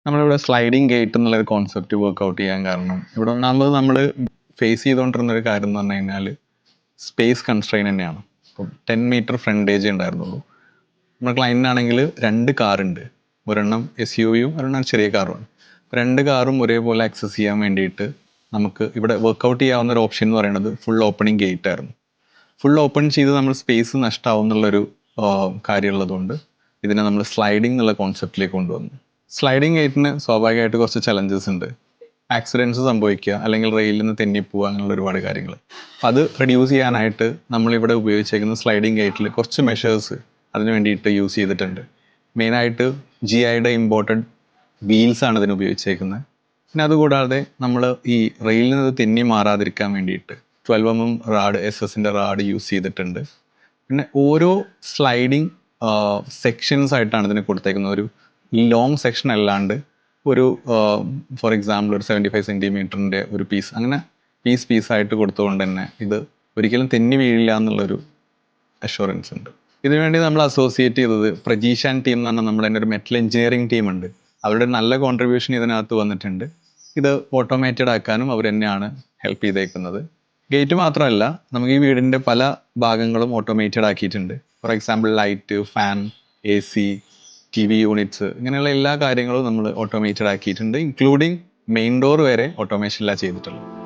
നമ്മളിവിടെ sliding gate എന്നുള്ള ഒരു കോൺസെപ്റ്റ് വർക്ക്ഔട്ട് ചെയ്യാൻ കാരണം ഇവിടെ ഒന്നാമത് നമ്മൾ ഫേസ് ചെയ്തുകൊണ്ടിരുന്ന ഒരു കാര്യം എന്ന് പറഞ്ഞു കഴിഞ്ഞാൽ സ്പേസ് കൺസ്ട്രെയിൻ തന്നെയാണ്. ഇപ്പം 10 മീറ്റർ ഫ്രണ്ടേജ് ഉണ്ടായിരുന്നുള്ളൂ. നമ്മുടെ ക്ലയൻറ്റിനാണെങ്കിൽ 2 കാറുണ്ട്, ഒരെണ്ണം SUV-യും ഒരെണ്ണം ചെറിയ കാറുമാണ്. 2 കാറും ഒരേപോലെ ആക്സസ് ചെയ്യാൻ വേണ്ടിയിട്ട് നമുക്ക് ഇവിടെ വർക്ക്ഔട്ട് ചെയ്യാവുന്ന ഒരു ഓപ്ഷൻ എന്ന് പറയുന്നത് ഫുൾ ഓപ്പണിംഗ് ഗേറ്റ് ആയിരുന്നു. ഫുൾ ഓപ്പൺ ചെയ്ത് നമ്മൾ സ്പേസ് നഷ്ടമാവും എന്നുള്ളൊരു കാര്യമുള്ളതുകൊണ്ട് ഇതിനെ നമ്മൾ സ്ലൈഡിംഗ് എന്നുള്ള കോൺസെപ്റ്റിലേക്ക് കൊണ്ടുവന്നു. സ്ലൈഡിംഗ് ഗേറ്റിന് സ്വാഭാവികമായിട്ട് കുറച്ച് ചലഞ്ചസ് ഉണ്ട്. ആക്സിഡൻറ്റ്സ് സംഭവിക്കുക, അല്ലെങ്കിൽ റെയിലിൽ നിന്ന് തെന്നിപ്പോവുക, അങ്ങനെയുള്ള ഒരുപാട് കാര്യങ്ങൾ. അപ്പം അത് റെഡ്യൂസ് ചെയ്യാനായിട്ട് നമ്മളിവിടെ ഉപയോഗിച്ചേക്കുന്ന സ്ലൈഡിംഗ് ഗേറ്റിൽ കുറച്ച് മെഷേഴ്സ് അതിന് വേണ്ടിയിട്ട് യൂസ് ചെയ്തിട്ടുണ്ട്. മെയിനായിട്ട് GIയുടെ ഇമ്പോർട്ടഡ് വീൽസാണ് ഇതിന് ഉപയോഗിച്ചേക്കുന്നത്. പിന്നെ അതുകൂടാതെ നമ്മൾ ഈ റെയിലിൽ നിന്ന് തെന്നി മാറാതിരിക്കാൻ വേണ്ടിയിട്ട് 12mm റാഡ്, SS-ൻ്റെ റാഡ് യൂസ് ചെയ്തിട്ടുണ്ട്. പിന്നെ ഓരോ സ്ലൈഡിങ് സെക്ഷൻസ് ആയിട്ടാണ് ഇതിന് കൊടുത്തേക്കുന്നത്. ഒരു ലോങ് സെക്ഷൻ അല്ലാണ്ട് ഒരു ഫോർ എക്സാമ്പിൾ ഒരു 75 സെൻറ്റിമീറ്ററിൻ്റെ ഒരു പീസ്, അങ്ങനെ പീസായിട്ട് കൊടുത്തുകൊണ്ട് തന്നെ ഇത് ഒരിക്കലും തെന്നി വീഴില്ല എന്നുള്ളൊരു അഷുറൻസ് ഉണ്ട്. ഇതിനുവേണ്ടി നമ്മൾ അസോസിയേറ്റ് ചെയ്തത് പ്രജീഷാൻ ടീം എന്ന് പറഞ്ഞാൽ നമ്മുടെ തന്നെ ഒരു മെറ്റൽ എഞ്ചിനീയറിംഗ് ടീമുണ്ട്. അവരുടെ നല്ല കോൺട്രിബ്യൂഷൻ ഇതിനകത്ത് വന്നിട്ടുണ്ട്. ഇത് ഓട്ടോമേറ്റഡ് ആക്കാനും അവർ തന്നെയാണ് ഹെൽപ്പ് ചെയ്തേക്കുന്നത്. ഗേറ്റ് മാത്രമല്ല, നമുക്ക് ഈ വീടിൻ്റെ പല ഭാഗങ്ങളും ഓട്ടോമേറ്റഡ് ആക്കിയിട്ടുണ്ട്. For example light, fan, AC, TV units, ഇങ്ങനെയുള്ള എല്ലാ കാര്യങ്ങളും നമ്മൾ ഓട്ടോമേറ്റഡ് ആക്കിയിട്ടുണ്ട്. ഇൻക്ലൂഡിങ് മെയിൻ ഡോർ വരെ ഓട്ടോമേഷനിലാണ് ചെയ്തിട്ടുള്ളത്.